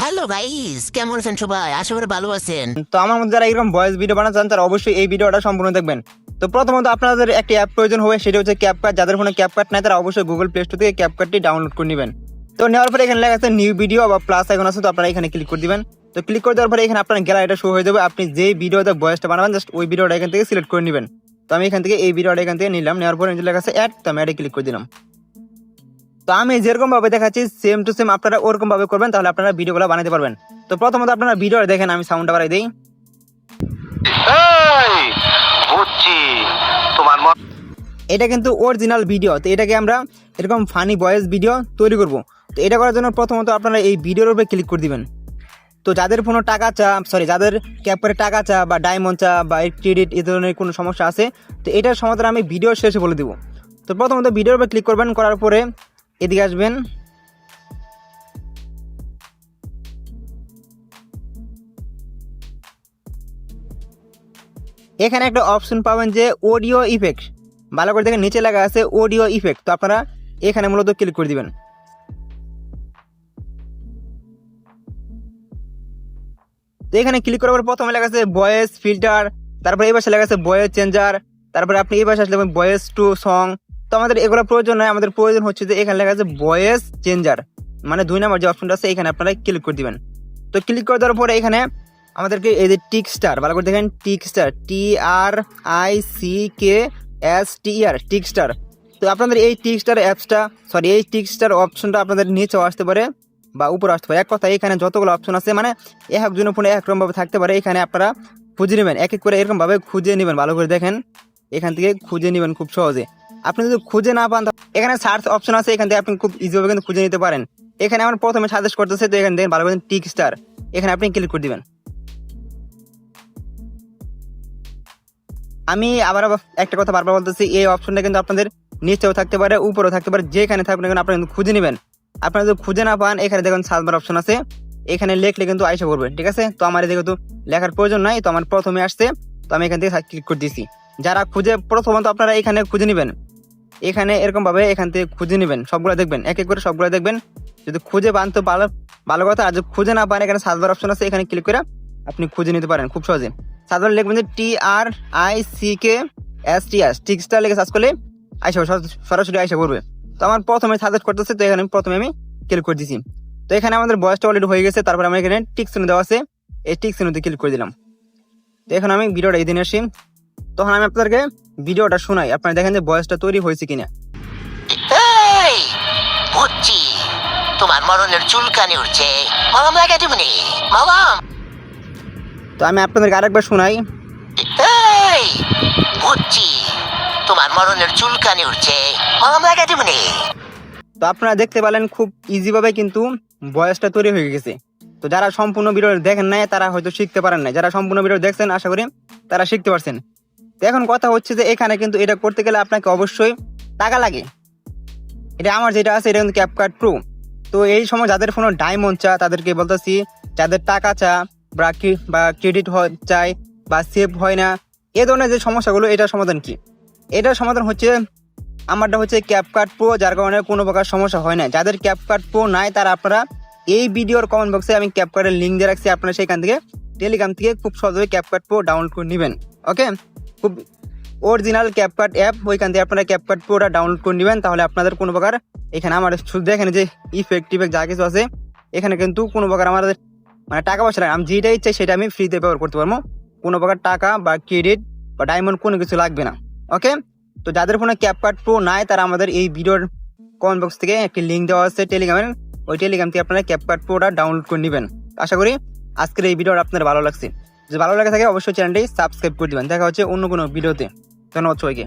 Hello guys, কেমন আছেন সবাই? আশা করি ভালো আছেন। তো আমার মধ্যে যারা এরকম ভয়েস ভিডিও বানাতে চান তারা অবশ্যই এই ভিডিওটা সম্পূর্ণ দেখবেন। তো প্রথমত আপনাদের একটি অ্যাপ প্রয়োজন হবে, সেটা হচ্ছে ক্যাপকাট। যাদের ফোনে ক্যাপকাট নাই তারা অবশ্যই গুগল প্লে স্টোর থেকে ক্যাপকাটটি ডাউনলোড করে নেবেন। তো নেওয়ার পরে এখানে লেখা আছে নিউ ভিডিও বা প্লাস আইকন আছে, তো আপনারা এখানে ক্লিক করে দিবেন। তো ক্লিক করে দেওয়ার পরে এখানে আপনার গ্যালারিটা শো হয়ে যাবে। আপনি যে ভিডিওতে ভয়েসটা বানাবেন জাস্ট ওই ভিডিওটা এখান থেকে সিলেক্ট করে নেবেন। তো আমি এখান থেকে এই ভিডিওটা এখান থেকে নিলাম, নেওয়ার পরে লেখা আছে অ্যাড, তো আমি অ্যাডে ক্লিক করে দিলাম। তো আমি যেরকম ভাবে দেখাচ্ছি সেম টু সেম আপনারা ওরকম ভাবে করবেন, তাহলে আপনারা ভিডিওগুলো বানাতে পারবেন। তো প্রথমত আপনারা ভিডিওটা দেখেন, আমি সাউন্ডটা বাড়াই দিই। এটা কিন্তু অরিজিনাল ভিডিও। তো এটাকে আমরা এরকম ফানি ভয়েস ভিডিও তৈরি করব। তো এটা করার জন্য প্রথমত আপনারা এই ভিডিওর উপরে ক্লিক করে দিবেন। তো যাদের ফোনে টাকা চা যাদের ক্যাপকাটে টাকা চা বা ডায়মন্ড চা বা ক্রেডিট এই ধরনের কোনো সমস্যা আছে, তো এটার সমাধান আমি ভিডিও শেষে বলে দিব। তো প্রথমত ভিডিওর উপরে ক্লিক করবেন, করার পরে এদিকে আসবেন। এখানে একটা অপশন পাবেন যে অডিও ইফেক্ট, ভালো করে দেখেন নিচে লেখা আছে অডিও ইফেক্ট। তো আপনারা এখানে মূলত ক্লিক করে দিবেন। তো এখানে ক্লিক করার পর প্রথমে লেখা আছে ভয়েস ফিল্টার, তারপরে এই পাশে লেখা আছে ভয়েস চেঞ্জার, তারপরে আপনি এই পাশে আসলে ভয়েস টু সং। তো আমাদের এগুলো প্রয়োজন নয়, আমাদের প্রয়োজন হচ্ছে যে এখানে লেখা আছে ভয়েস চেঞ্জার, মানে 2 নম্বর যে অপশনটা আছে এখানে আপনারা ক্লিক করে দিবেন। তো ক্লিক করে দেওয়ার পরে এখানে আমাদেরকে এই যে টিক স্টার, ভালো করে দেখেন tick star, TRICKSTER tick star. তো আপনাদের এই টিক স্টার অ্যাপসটা এই টিক স্টার অপশনটা আপনাদের নিচেও আসতে পারে বা উপরে আসতে পারে। এক কথা এখানে যতগুলো অপশন আছে মানে একজনের ফোনে একরকম ভাবে থাকতে পারে। এখানে আপনারা খুঁজে নেবেন, এক এক করে এরকম ভাবে খুঁজে নেবেন, ভালো করে দেখেন এখান থেকে খুঁজে নেবেন খুব সহজে। আপনি যদি খুঁজে না পান এখানে সার্চ অপশন আছে, এখান থেকে আপনি খুব ইজিভাবে কিন্তু খুঁজে নিতে পারেন। এখানে আমার প্রথমে সাজেস্ট করতেছে, তো এখানে দেখেন ভালো করে টিক স্টার, এখানে আপনি ক্লিক করে দিবেন। আমি আবার একটা কথা বারবার বলতেছি, এই অপশনটা কিন্তু আপনাদের নিচেও থাকতে পারে উপরেও থাকতে পারে, যেখানে থাকবে না কেন আপনারা কিন্তু খুঁজে নেবেন। আপনারা যদি খুঁজে না পান এখানে দেখুন সার্চ অপশন আছে, এখানে লিখলে কিন্তু আইসা করবে, ঠিক আছে। তো আমার যেহেতু লেখার প্রয়োজন নাই, তো আমার প্রথমে আসছে, তো আমি এখান থেকে ক্লিক করে দিয়েছি। যারা খুঁজে প্রথমত আপনারা এখানে খুঁজে নেবেন, এখানে এরকম ভাবে এখান থেকে খুঁজে নেবেন, সবগুলো দেখবেন, এক এক করে সবগুলো দেখবেন। যদি খুঁজে পান তো ভালো কথা, আর যদি খুঁজে না পান এখানে সার্চ অপশন আছে, এখানে ক্লিক করে আপনি খুঁজে নিতে পারেন খুব সহজে। সার্চ লিখবেন যে TRICKSTER টিক স্টার লিখে সার্চ করলে আইসা সরাসরি আইসা করবে। তো আমার প্রথমে সাজেস্ট করতেছে, তো এখানে প্রথমে আমি ক্লিক করে দিয়েছি। তো এখানে আমাদের বয়সটা অলরেডি হয়ে গেছে, তারপরে আমি এখানে টিক চিহ্ন দেওয়া আছে, এই টিক চিহ্নতে ক্লিক করে দিলাম। তো এখন আমি ভিডিওটা এই দিনে আসি, তখন আমি আপনাদেরকে ভিডিওটা শোনাই, আপনারা দেখেন যে বয়সটা তৈরি হয়েছে কিনা। এই বুঝছি, তোমার মরণের চুলকানি উঠছে, মামাম লাগাই দিবনি মামাম। তো আমি আপনাদেরকে আরেকবার শোনাই। এই বুঝছি, তোমার মরণের চুলকানি উঠছে, মামাম লাগাই দিবনি। তো আপনারা দেখতে পেলেন খুব ইজিভাবে কিন্তু ভয়েসটা তৈরি হয়ে গেছে। তো যারা সম্পূর্ণ ভিডিও দেখেন নাই তারা হয়তো শিখতে পারেন নাই, যারা সম্পূর্ণ ভিডিও দেখছেন আশা করি তারা শিখতে পারছেন। তো এখন কথা হচ্ছে যে এখানে কিন্তু এটা করতে গেলে আপনাকে অবশ্যই টাকা লাগে। এটা আমার যেটা আছে এটা কিন্তু ক্যাপকাট প্রো। তো এই সময় যাদের ফোনে ডায়মন্ড চা তাদেরকে বলতেছি, যাদের টাকা চা বা ক্রেডিট চাই বা সেভ হয় না, এ ধরনের যে সমস্যাগুলো, এটার সমাধান কি? এটার সমাধান হচ্ছে আমারটা হচ্ছে ক্যাপকাট প্রো, যার কারণে কোনো প্রকার সমস্যা হয় না। যাদের ক্যাপকাট প্রো নাই তারা আপনারা এই ভিডিওর কমেন্ট বক্সে আমি ক্যাপকাটের লিঙ্ক দিয়ে রাখছি, আপনারা সেখান থেকে টেলিগ্রাম থেকে খুব সহজভাবে ক্যাপকাট প্রো ডাউনলোড করে নেবেন। ওকে, খুব অরিজিনাল ক্যাপকাট অ্যাপ, ওইখান থেকে আপনারা ক্যাপকাট প্রোটা ডাউনলোড করে নেবেন। তাহলে আপনাদের কোনো প্রকার এখানে আমার শুধু দেখেন যে ইফেক্ট যা কিছু আছে এখানে কিন্তু কোনো প্রকার আমাদের মানে টাকা পয়সা লাগে, আমি যেটা ইচ্ছা সেটা আমি ফ্রিতে ব্যবহার করতে পারবো, কোনো প্রকার টাকা বা ক্রেডিট বা ডায়মন্ড কোনো কিছু লাগবে না। ওকে, তো যাদের ফোনে ক্যাপকাট প্রো নাই তারা আমাদের এই ভিডিওর কমেন্ট বক্স থেকে একটি লিঙ্ক দেওয়া আছে টেলিগ্রামের, ওই টেলিগ্রাম থেকে আপনারা ক্যাপকাট প্রোটা ডাউনলোড করে নেবেন। আশা করি আজকের এই ভিডিওটা আপনার ভালো লাগছে। যদি ভালো লাগে থাকে অবশ্যই চ্যানেলটি সাবস্ক্রাইব করে দিবেন। দেখা হচ্ছে অন্য কোনো ভিডিওতে। ধন্যবাদ সবাইকে।